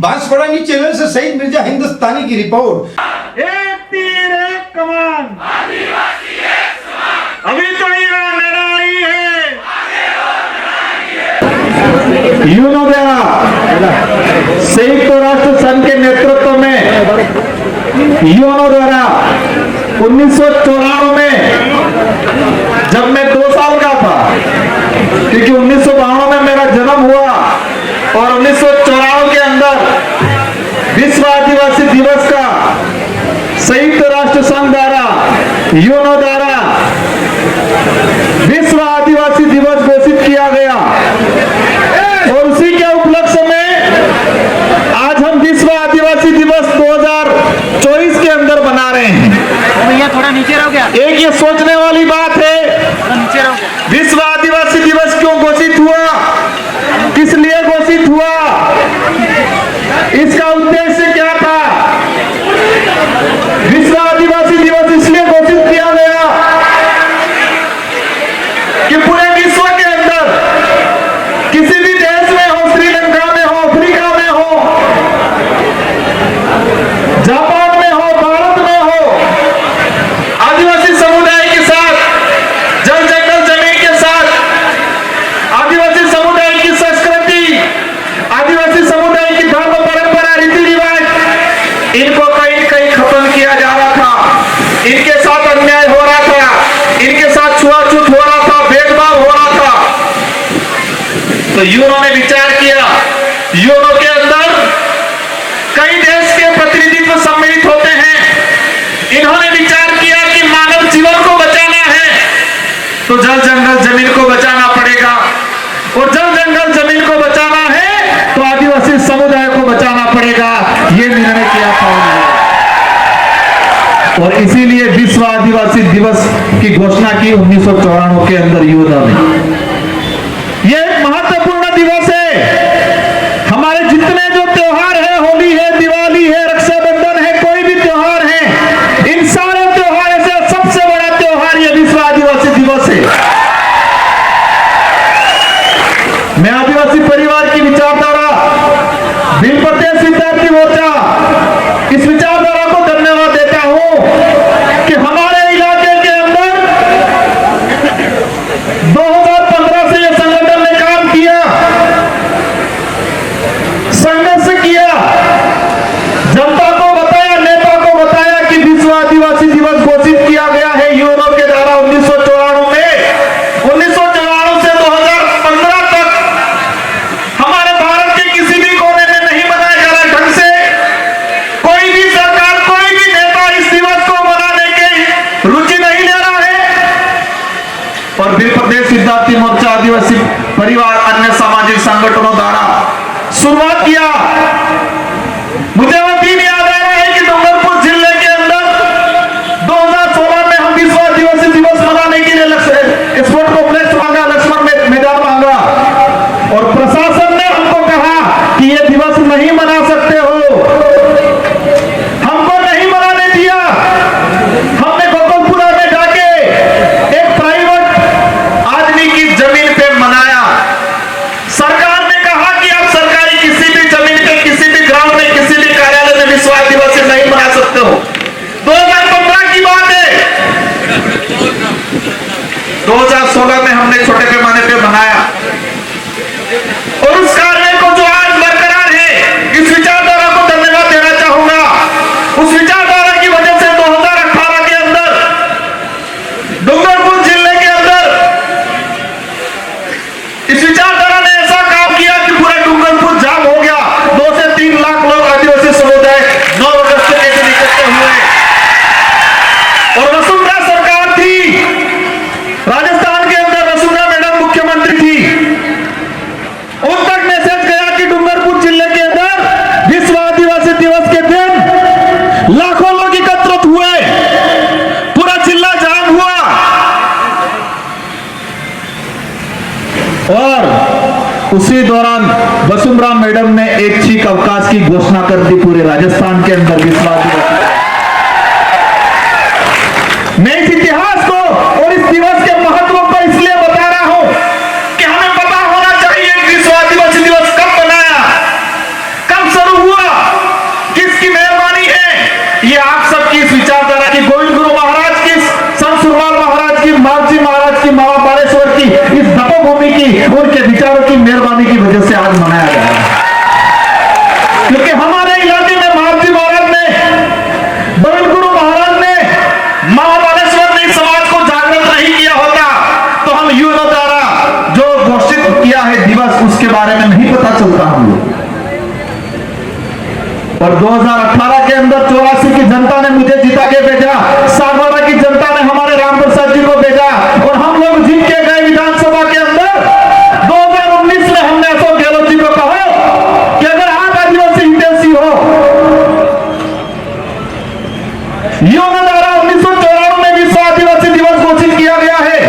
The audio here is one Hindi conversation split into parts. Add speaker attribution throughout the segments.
Speaker 1: बांसवाड़ा चैनल से सईद मिर्जा हिंदुस्तानी की रिपोर्ट।
Speaker 2: एक तीर एक कमान, अभी तो ये लड़ाई है। यूनो द्वारा संयुक्त राष्ट्र संघ के नेतृत्व में यूनो द्वारा 1994 में, जब मैं 2 साल का था, क्योंकि 1992 में मेरा जन्म हुआ और 1994 के अंदर विश्व आदिवासी दिवस का संयुक्त राष्ट्र संघ द्वारा यूनो द्वारा विश्व आदिवासी दिवस घोषित किया गया और उसी के उपलक्ष्य में आज हम विश्व आदिवासी दिवस 2024 के अंदर बना रहे हैं।
Speaker 3: भैया थोड़ा नीचे रहो क्या?
Speaker 2: एक ये सोचने वाली बात है,
Speaker 3: नीचे रहो।
Speaker 2: विश्व आदिवासी दिवस क्यों घोषित हुआ, किस लिए घोषित हुआ, इसका उद्देश्य क्या था? विश्व आदिवासी दिवस इसलिए घोषित किया गया कि पूरे विश्व के अंदर किसी भी देश में हो, श्रीलंका में हो, अफ्रीका में हो, जापान में हो, भारत में हो, आदिवासी समुदाय के साथ, जल जंगल जमीन के साथ, आदिवासी समुदाय की संस्कृति, आदिवासी समुदाय की धर्म परंपरा, रीति रिवाज, इनको कहीं कहीं खत्म किया जा रहा था, इनके साथ अन्याय हो रहा था, इनके साथ छुआछूत हो रहा था, भेदभाव हो रहा था। तो यूनो ने विचार किया, यूनो के अंदर कई देश के प्रतिनिधित्व सम्मिलित होते हैं। इन्होंने विचार किया कि मानव जीवन को बचाना है तो जल जंगल जमीन को बचाना पड़ेगा, और जल जंगल जमीन को बचाना है तो आदिवासी समुदाय को बचाना पड़ेगा। ये निर्णय किया था उन्होंने, और इसीलिए विश्व आदिवासी दिवस की घोषणा की 1994 के अंदर यूनो ने। यह एक महत्वपूर्ण दिवस है। हमारे जितने जो त्योहार है, होली है, दिवाली है, रक्षाबंधन है, कोई भी त्योहार है, इन सारे त्योहार से सबसे बड़ा त्योहार यह विश्व आदिवासी दिवस है। मैं आदिवासी परिवार की विचारधारा बिल प्रदेश विद्यार्थी मोर्चा इस विचारधारा को धन्यवाद देता हूं कि हमारे इलाके के अंदर 2015 से यह संगठन ने काम किया, संघर्ष किया, जनता को बताया, नेता को बताया कि विश्व आदिवासी दिवस घोषित किया गया है यूनो के द्वारा 1994 में। 1994 से 2015 तक हमारे भारत के किसी भी कोने में नहीं मनाया जा रहा ढंग से। कोई भी सरकार, कोई भी नेता इस दिवस को मनाने की रुचि नहीं ले रहा है। और फिर प्रदेश विद्यार्थी मोर्चा, आदिवासी परिवार, अन्य सामाजिक संगठनों द्वारा शुरुआत किया। मुझे वो दिन याद आ रहा है कि डूंगरपुर जिले के अंदर 2016 में हम विश्व आदिवासी दिवस मनाने के लिए स्पोर्ट कॉम्प्लेक्स मांगा, लक्ष्मण मैदान मांगा, और प्रशासन ने हमको कहा कि ये दिवस नहीं मना सकते हो, हमको नहीं मनाने दिया। हमने गोकुलपुरा में जाके एक प्राइवेट आदमी की जमीन पे मनाया। सरकार ने कहा कि आप सरकारी किसी भी जमीन पे, किसी भी ग्राउंड में, किसी भी कार्यालय में विश्व आदिवासी नहीं मना सकते हो। 2015 की बात है। 2016 में हमने छोटे पैमाने पे मनाया, और उस कार्य को जो आज बरकरार है, इस विचारधारा को धन्यवाद देना चाहूंगा। उस विचारधारा की वजह से 2018 के अंदर डूंगरपुर जिले के अंदर इस विचारधारा ने ऐसा काम किया कि पूरा डूंगरपुर जाम हो गया। 2 से 3 लाख लोग आदिवासी समुदाय 9 अगस्त के दिन इकट्ठे हुए, और वसुंधरा सरकार थी, राजस्थान के अंदर वसुंधरा मैडम मुख्यमंत्री थी। उन तक मैसेज गया कि डूंगरपुर जिले के अंदर विश्व आदिवासी दिवस के दिन लाखों लोग एकत्रित हुए, पूरा जिला जाम हुआ, और उसी दौरान वसुंधरा मैडम ने एक छीक अवकाश की घोषणा कर दी पूरे राजस्थान के अंदर विश्व आदिवासी। मैं इस इतिहास को और इस दिवस के महत्व को इसलिए बता रहा हूं कि हमें पता होना चाहिए कि विश्व आदिवासी दिवस कब बनाया, कब शुरू हुआ। महाराज की महाबालेश्वर की इस तपोभूमि की उनके विचारों की मेहरबानी की वजह से आज मनाया गया है। क्योंकि हमारे इलाके में महाराज महाराज ने, बरन गुरु महाराज ने, महाबालेश्वर ने समाज को जागृत नहीं किया होता तो हम युवा द्वारा जो घोषित किया है दिवस उसके बारे में नहीं पता चलता हम लोग। और 2018 के अंदर 84 की जनता ने मुझे जिता के भेजा, सागवाड़ा की जनता ने हमारे राम प्रसाद जी को भेजा और हम लोग जीत के गए विधानसभा के अंदर। 2019 में हमने अशोक गहलोत जी को कहा कि अगर आप आदिवासी हितैषी हो, योजना द्वारा 1994 में विश्व आदिवासी दिवस घोषित किया गया है,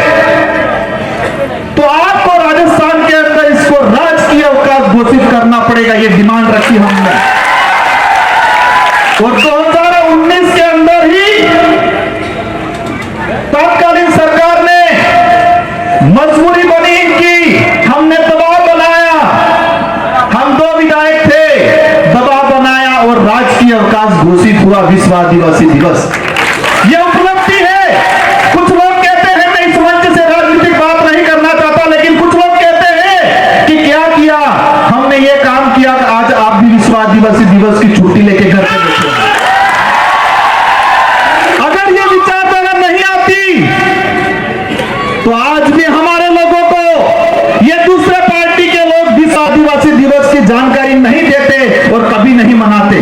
Speaker 2: तो आपको राजस्थान के अंदर इसको राजकीय अवकाश घोषित करना पड़ेगा। ये डिमांड रखी हमने और 2019 के अंदर ही तत्कालीन सरकार ने मजबूरी बनी इनकी, हमने दबाव बनाया, हम 2 विधायक थे, दबाव बनाया और राजकीय अवकाश घोषित हुआ विश्व आदिवासी दिवस। यह उपलब्धि है। कुछ लोग कहते हैं मैं इस मंच से राजनीतिक बात नहीं करना चाहता, लेकिन कुछ लोग कहते हैं कि क्या किया हमने, ये काम किया कि आज आप भी विश्व आदिवासी दिवस की छुट्टी लेके घर पे बैठे। अगर ये विचारधारा नहीं आती तो आज भी हमारे लोगों को, ये दूसरे पार्टी के लोग विश्व आदिवासी दिवस की जानकारी नहीं देते और कभी नहीं मनाते।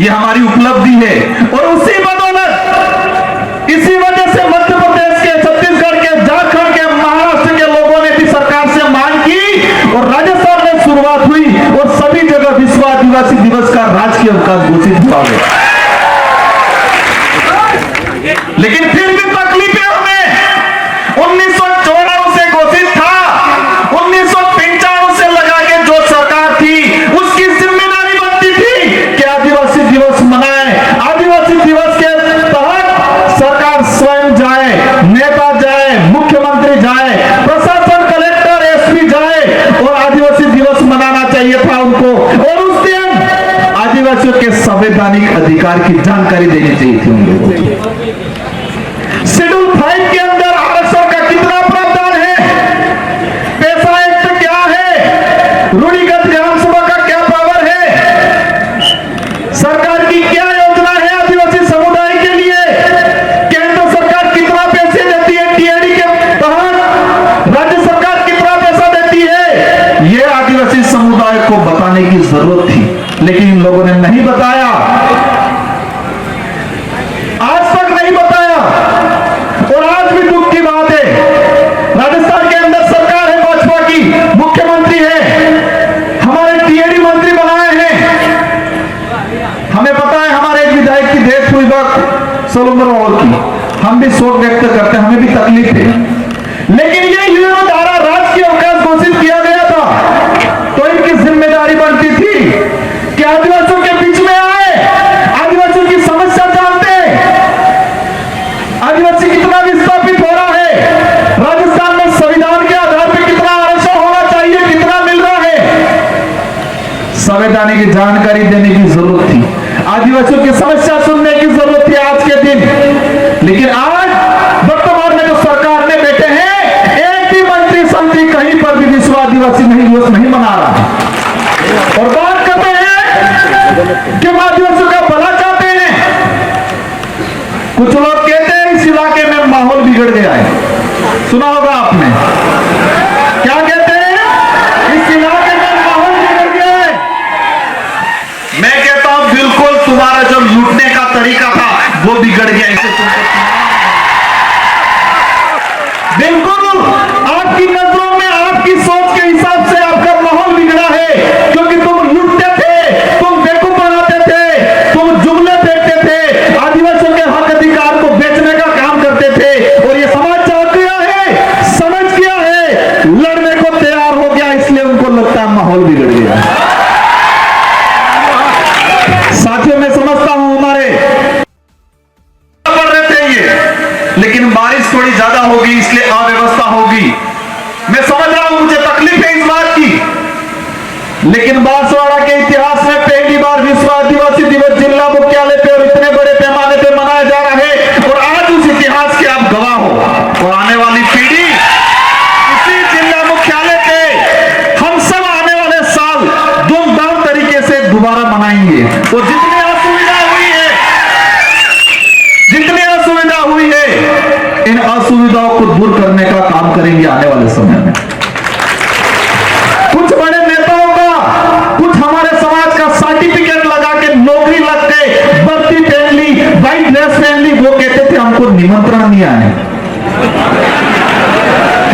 Speaker 2: ये हमारी उपलब्धि है और उसी बदौलत, इसी वजह से मध्य प्रदेश के, छत्तीसगढ़ के, झारखंड के, महाराष्ट्र के लोगों ने भी सरकार से मांग की और राजस्थान में शुरुआत हुई और सभी जगह विश्व आदिवासी दिवस का राजकीय अवकाश घोषित हुआ है। लेकिन फिर भी तकलीफें हमें 1994 से घोषित था, 1995 से लगा के जो सरकार थी उसकी जिम्मेदारी बनती थी कि आदिवासी दिवस मनाए। आदिवासी दिवस के तहत सरकार स्वयं जाए, नेता जाए, मुख्यमंत्री जाए, प्रशासन, कलेक्टर, एसपी जाए और आदिवासी दिवस मनाना चाहिए था उनको और उस दिन आदिवासियों के संवैधानिक अधिकार की जानकारी देनी चाहिए थी उन लोगों को। शेड्यूल 5 के अंदर आरक्षण का कितना प्रावधान है, पैसा एक्ट क्या है, रूढ़िगत ग्राम सभा का क्या पावर है, सरकार की क्या योजना है आदिवासी समुदाय के लिए, केंद्र सरकार कितना पैसे देती है टीएडी के तहत, राज्य सरकार कितना पैसा देती है, ये आदिवासी समुदाय को बताने की जरूरत थी, लेकिन इन लोगों ने नहीं बताया, आज तक नहीं बताया। और आज भी दुख की बात है, राजस्थान के अंदर सरकार है भाजपा की, मुख्यमंत्री है, हमारे टीएडी मंत्री बनाए हैं। हमें पता है हमारे एक विधायक की डेथ हुई वक्त 16 उम्र की, हम भी शोक व्यक्त करते हैं, हमें भी तकलीफ है। लेकिन ये युवा द्वारा राजकीय अवकाश घोषित किया गया था तो इनकी जिम्मेदारी बनती थी कि आदिवासियों के बीच में आए, आदिवासियों की समस्या जानते, आदिवासी कितना विस्थापित हो रहा है, राजस्थान में संविधान के आधार पर कितना आरक्षण होना चाहिए, कितना मिल रहा है, संवैधानिक की जानकारी देने की जरूरत थी, आदिवासियों की समस्या सुनने की जरूरत थी आज के दिन। लेकिन आज वर्तमान में जो सरकार में बैठे हैं, एक भी मंत्री संतरी कहीं पर भी विश्व आदिवासी दिवस नहीं मना रहा और बात करते हैं कि आदिवासियों का भला चाहते हैं। कुछ लोग कहते हैं इस इलाके में माहौल बिगड़ गया है, सुना होगा आपने, क्या कहते हैं, इस इलाके में माहौल बिगड़ गया है। मैं कहता हूं बिल्कुल तुम्हारा जो लूटने का तरीका था वो बिगड़ गया, इसे बिल्कुल आपकी नजरों में, आपकी सोच के हिसाब से आपका माहौल बिगड़ा है, क्योंकि तुम लूटते थे, तुम बेवकूफ बनाते थे, तुम जुमले फेंकते थे, आदिवासियों के हक अधिकार को बेचने का काम करते थे और ये समाज चाह गया है, समझ गया है, लड़ने को तैयार हो गया, इसलिए उनको लगता है माहौल बिगड़ गया। साथियों मैं समझता हूं हमारे लेकिन बारिश थोड़ी ज्यादा होगी इसलिए अव्यवस्था होगी, मैं समझ रहा हूं, मुझे तकलीफ है इस बात की। लेकिन बांसवाड़ा के इतिहास में पहली बार विश्व आदिवासी दिवस जिला मुख्यालय पे और इतने बड़े पैमाने पे मनाया जा रहा है और आज उस इतिहास के आप गवाह हो। वाली पीढ़ी इसी जिला मुख्यालय पे हम सब आने वाले साल धूमधाम तरीके से दोबारा मनाएंगे। और जितनी असुविधा हुई है इन असुविधाओं को दूर करने का काम करेंगे आने वाले समय में। कुछ बड़े नेताओं का, कुछ हमारे समाज का सर्टिफिकेट लगा के नौकरी लग गए, वर्दी पहन ली, व्हाइट ड्रेस पहन ली, वो कहते थे हमको निमंत्रण नहीं आए।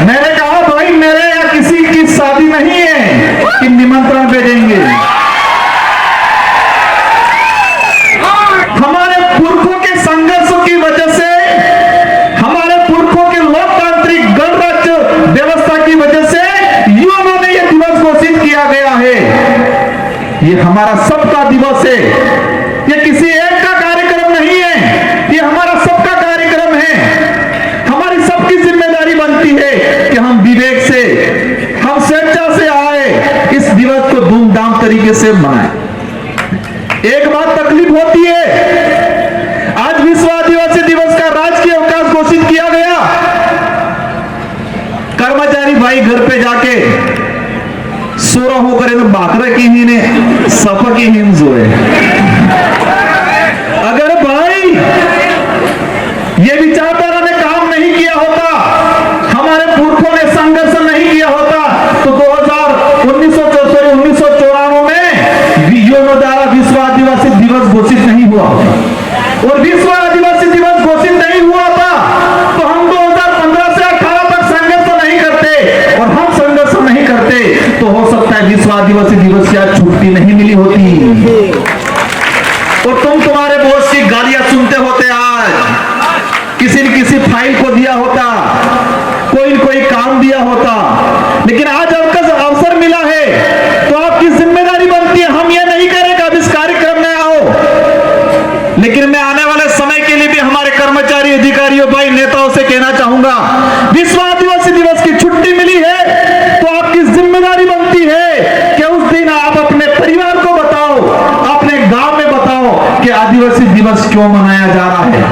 Speaker 2: मैंने कहा भाई मेरे या किसी की शादी नहीं है कि निमंत्रण भेजेंगे। हमारे पुरखों के संघर्षों की वजह से, हमारे पुरखों के लोकतांत्रिक गणराज्य व्यवस्था की वजह से यूएनओ ने यह दिवस घोषित किया गया है। ये हमारा सबका दिवस है, ये किसी एक का कार्यक्रम नहीं है, ये हमारा सबका कार्यक्रम है। हमारी सबकी जिम्मेदारी बनती है कि हम विवेक से, हम स्वेच्छा से आए इस दिवस को धूमधाम तरीके से मनाएं। एक बात तकलीफ होती है, आज विश्व आदिवासी दिवस का राजकीय अवकाश घोषित किया गया। कर्मचारी भाई घर पे जाके सोरा होकर बाकरा की ही ने सफा की हिम जोए। अगर भाई ये विचारधारा ने काम नहीं किया होता, हमारे पुरखों ने संघर्ष नहीं किया होता, तो 1994 में यूएनओ द्वारा विश्व आदिवासी दिवस घोषित नहीं हुआ होता। और विश्व आदिवासी दिवस घोषित नहीं हुआ था तो हम 2015 से 18 तक संघर्ष नहीं करते, और हम संघर्ष नहीं करते तो हो सकता है विश्व आदिवासी दिवस की आज छुट्टी नहीं मिली होती, और तुम्हारे बहुत सी गालियां सुनते होते। आज किसी न किसी फाइल को दिया होता, कोई काम दिया होता, लेकिन आज आपका अवसर मिला है तो आपकी जिम्मेदारी बनती है हम ये नहीं करेंगे अब इस कार्यक्रम में आओ। लेकिन मैं आने वाले समय के लिए भी हमारे कर्मचारी, अधिकारियों, भाई, नेताओं से कहना चाहूंगा, विश्व आदिवासी दिवस की छुट्टी मिली है तो आपकी जिम्मेदारी बनती है कि उस दिन आप अपने परिवार को बताओ, अपने गांव में बताओ कि आदिवासी दिवस क्यों मनाया जा रहा है,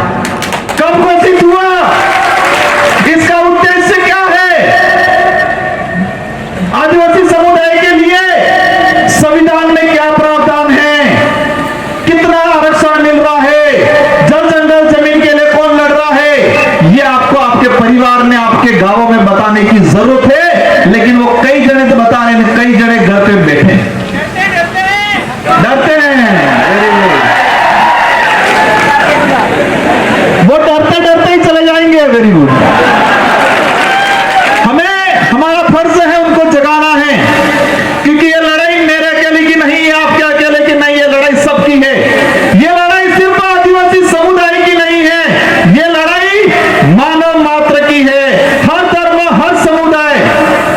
Speaker 2: कब घोषित हुआ, इसका उद्देश्य क्या है। आदिवासी समुदाय के लिए संविधान में क्या प्रावधान है, कितना आरक्षण मिल रहा है, जल जंगल जमीन के लिए कौन लड़ रहा है, ये आपको आपके परिवार में, आपके गांवों में बताने की जरूरत है। लेकिन वो कई जने तो बता रहे हैं, कई जने घर पे बैठे डरते हैं, वो डरते डरते ही चले जाएंगे। Very good. हमें, हमारा फर्ज है उनको जगाना है, क्योंकि ये लड़ाई मेरे अकेले की नहीं है, आपके अकेले की नहीं है, लड़ाई सबकी है। ये लड़ाई सिर्फ आदिवासी समुदाय की नहीं है, ये लड़ाई मानव मात्र की है। हर धर्म, हर समुदाय,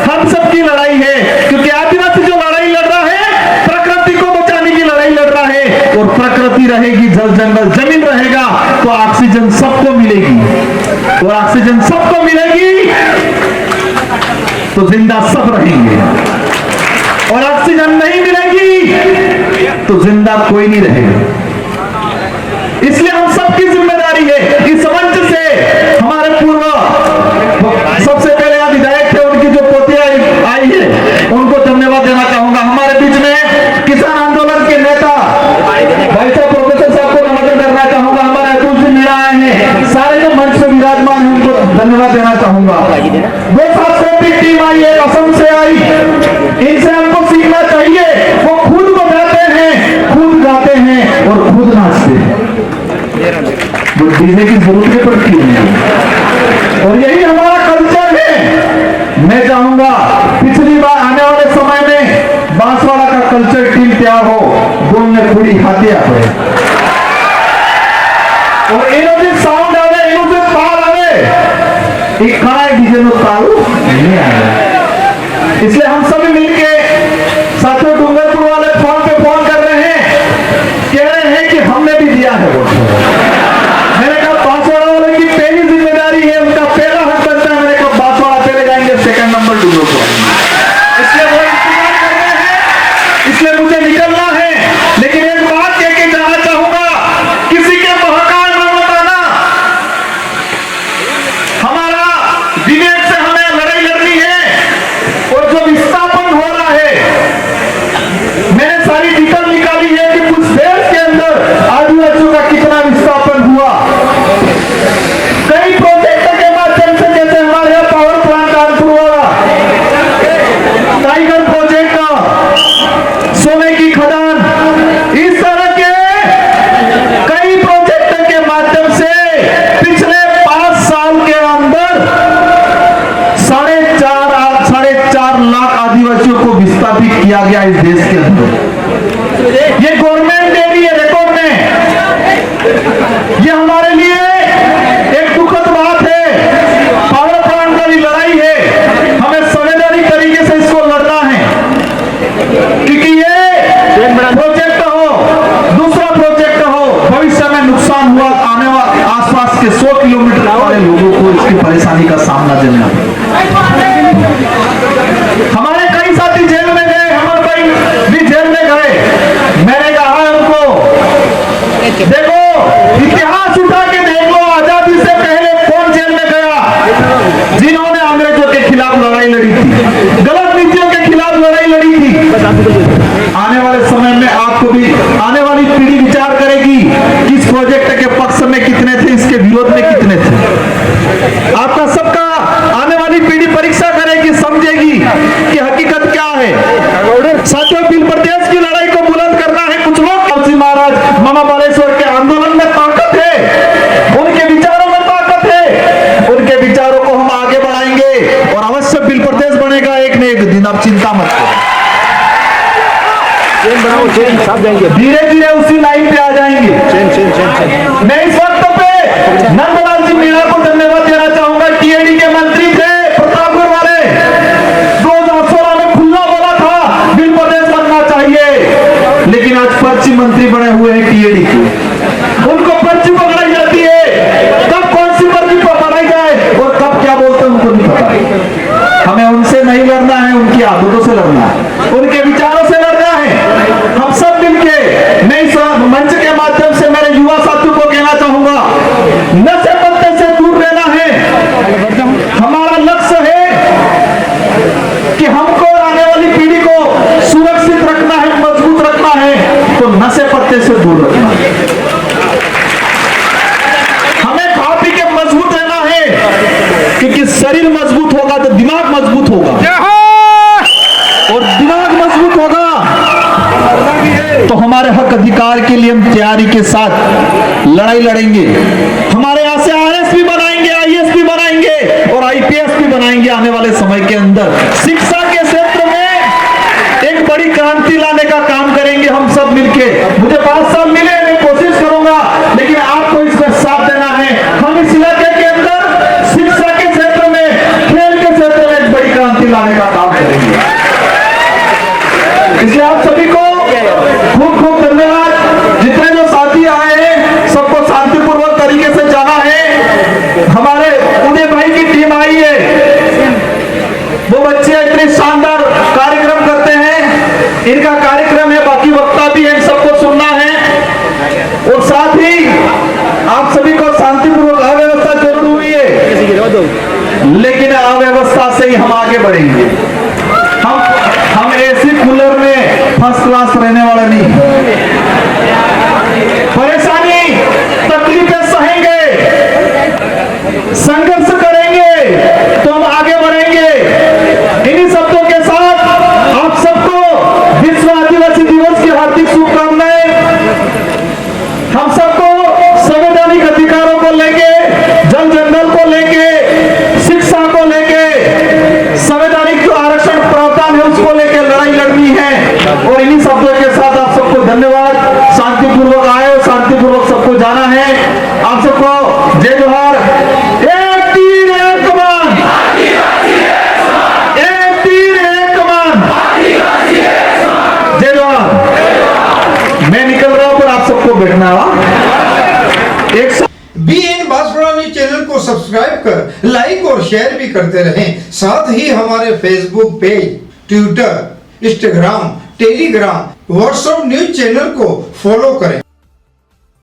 Speaker 2: हम सबकी लड़ाई है, क्योंकि आदिवासी जो लड़ाई लड़ रहा है प्रकृति को बचाने की लड़ाई लड़ रहा है। और प्रकृति रहेगी, जल जंगल जमीन रहेगा तो ऑक्सीजन सबको मिलेगी, और ऑक्सीजन सबको मिलेगी तो जिंदा सब रहेंगे, और ऑक्सीजन नहीं मिलेगी तो जिंदा कोई नहीं रहेगा। इसलिए हम सबकी जिम्मेदारी है। इस मंच से हमारे पूर्व सबसे पहले यहाँ विधायक थे, उनकी जो पोतियां आई है उनको धन्यवाद देना चाहूंगा। हमारे बीच में किसान आंदोलन के नेता भाई साहब प्रोफेसर साहब को नमस्कार करना चाहूंगा। हमारे अतुल जी मीणा आए हैं, सारे जो मंच पर विराजमान हैं उनको धन्यवाद देना चाहूंगा। वो सांस्कृतिक टीम आई है, असम से आई, इनसे हमको सीखना चाहिए। वो खुद बजाते हैं, खुद गाते हैं और खुद नाचते हैं, वो डीजे की जरूरत नहीं पड़ती है, और यही हमारा कल्चर है। मैं चाहूंगा पिछली बार आने वाले समय में बांसवाड़ा का कल्चर टीम तैयार हो, बोलने खुली हाथिया हो, और इन्होंने साउंड आवे, इन्होंने ताल आवे, एक खड़ा है डीजे में ताल नहीं आया। इसलिए हम सभी मिलके, साथियों डूंगरपुर वाले फोन पे फोन कर रहे हैं, कह रहे हैं कि हमने भी दिया है वोट। मैंने कहा बांसवाड़ा वाले की पहली जिम्मेदारी है, उनका पहला हक बनता है। मैंने कहा बांसवाड़ा पहले जाएंगे, सेकंड नंबर डूंगरपुर। इसलिए वो इंतजार कर रहे हैं, इसलिए मुझे निकलना है। लेकिन एक बात कह के जाना चाहूंगा, किसी के बहकावे में मत आना। हमारा किया गया इस देश के अंदर। ये गवर्नमेंट दे रही है रिकॉर्ड में। ये हमारे लिए एक दुखद बात है। पावर प्लांट वाली लड़ाई है, हमें संवैधानिक तरीके से इसको लड़ना है, क्योंकि ये प्रोजेक्ट हो, दूसरा प्रोजेक्ट हो, भविष्य में नुकसान हुआ, आने वाले आसपास के 100 किलोमीटर वाले लोगों को इसकी परेशानी का सामना करना पड़े। हमारे कई साथी जेल में गए, हमारे भाई भी जेल में गए। मैंने कहा है उनको, देखो इतिहास उठा के देख लो, आजादी से पहले कौन जेल में गया जिन्होंने अंग्रेजों के खिलाफ लड़ाई लड़ी थी, गलत नीतियों के खिलाफ लड़ाई लड़ी थी। आने वाले समय में आपको भी, आने वाली पीढ़ी विचार करेगी कि इस प्रोजेक्ट के पक्ष में कितने थे, इसके विरोध में कितने थे। आपका सबका आने वाली पीढ़ी परीक्षा करेगी, समझेगी कि हकीकत क्या है। साथियों, बिल प्रदेश की लड़ाई को बुलंद करना है। कुछ लोग तुलसी महाराज, मामा बालेश्वर के आंदोलन में ताकत है, उनके विचारों में ताकत है, उनके विचारों को हम आगे बढ़ाएंगे और अवश्य बिल प्रदेश बनेगा एक न एक दिन। आप चिंता मत करो, धीरे धीरे उसी लाइन पे आ जाएंगे। मैं इस वक्त पे नंदलाल जी मीणा को धन्यवाद देना चाहूंगा। टीएडी के मंत्री थे प्रतापगढ़ वाले, 2016 में खुला बोला था बिल प्रदेश बनना चाहिए, लेकिन आज पर्ची मंत्री बने हुए हैं टीएडी के। उनको पर्ची पकड़ाई जाती है, कब कौन सी पर्ची पकड़ाई जाए और कब क्या बोलते हैं उनको नहीं पता। हमें उनसे नहीं लड़ना है, उनकी आदतों से लड़ना है, उनके विचारों से लड़ना है। हम सब मिलके नई मंच के माध्यम से मेरे युवा साथियों को कहना चाहूंगा, नशे पत्ते से दूर रहना है। हमारा लक्ष्य है कि हमको आने वाली पीढ़ी को सुरक्षित रखना है, मजबूत रखना है, तो नशे पत्ते से दूर रखना है। हमें खा पी के मजबूत रहना है, क्योंकि शरीर मजबूत होगा तो दिमाग मजबूत होगा, और दिमाग मजबूत होगा तो हमारे हक अधिकार के लिए हम तैयारी के साथ लड़ाई लड़ेंगे। हमारे यहाँ से आरएस भी बनाएंगे, आईएएस भी बनाएंगे और आईपीएस भी बनाएंगे आने वाले समय के अंदर। शिक्षा के क्षेत्र में एक बड़ी क्रांति लाने का काम करेंगे हम सब मिलके। मुझे 5 साल मिले, मैं कोशिश करूंगा, लेकिन आपको इसमें साथ देना है। हम इस इलाके के अंदर शिक्षा के क्षेत्र में, खेल के क्षेत्र में एक बड़ी क्रांति लाने का काम करेंगे। इसलिए आप सभी को खूब खूब धन्यवाद। जितने जो साथी आए हैं सबको शांतिपूर्वक तरीके से जाना है। हमारे उदय भाई की टीम आई है, वो बच्चे इतने शानदार कार्यक्रम करते हैं, इनका कार्यक्रम है, बाकी वक्ता भी है, सबको सुनना है। और साथ ही आप सभी को शांतिपूर्वक, अव्यवस्था जरूर हुई है, लेकिन अव्यवस्था से ही हम आगे बढ़ेंगे। हम एसी कूलर में फर्स्ट क्लास रहने वाले नहीं। परेशानी तकलीफें सहेंगे, संघर्ष करेंगे तो हम आगे बढ़ेंगे। इन्हीं शब्दों के साथ आप सबको विश्व आदिवासी दिवस की हार्दिक शुभकामनाएं। हम सबको संवैधानिक अधिकारों को लेके, जल जंगल को लेके, शिक्षा को लेके, संवैधानिक जो आरक्षण प्रावधान है उसको लेकर लड़ाई लड़नी है। और इन्हीं शब्दों के साथ आप सबको धन्यवाद। शांतिपूर्वक आए और शांतिपूर्वक सबको जाना है। आप सबको जय जोहार। एक तीर एक कमान, एक तीर एक कमान, जय जोहार। मैं निकल रहा हूं, पर आप सबको बैठना है। एक
Speaker 1: BN बांसवाड़ा न्यूज चैनल को सब्सक्राइब कर लाइक और शेयर भी करते रहें। साथ ही हमारे Facebook page, Twitter, Instagram, Telegram, WhatsApp news channel को फॉलो करें।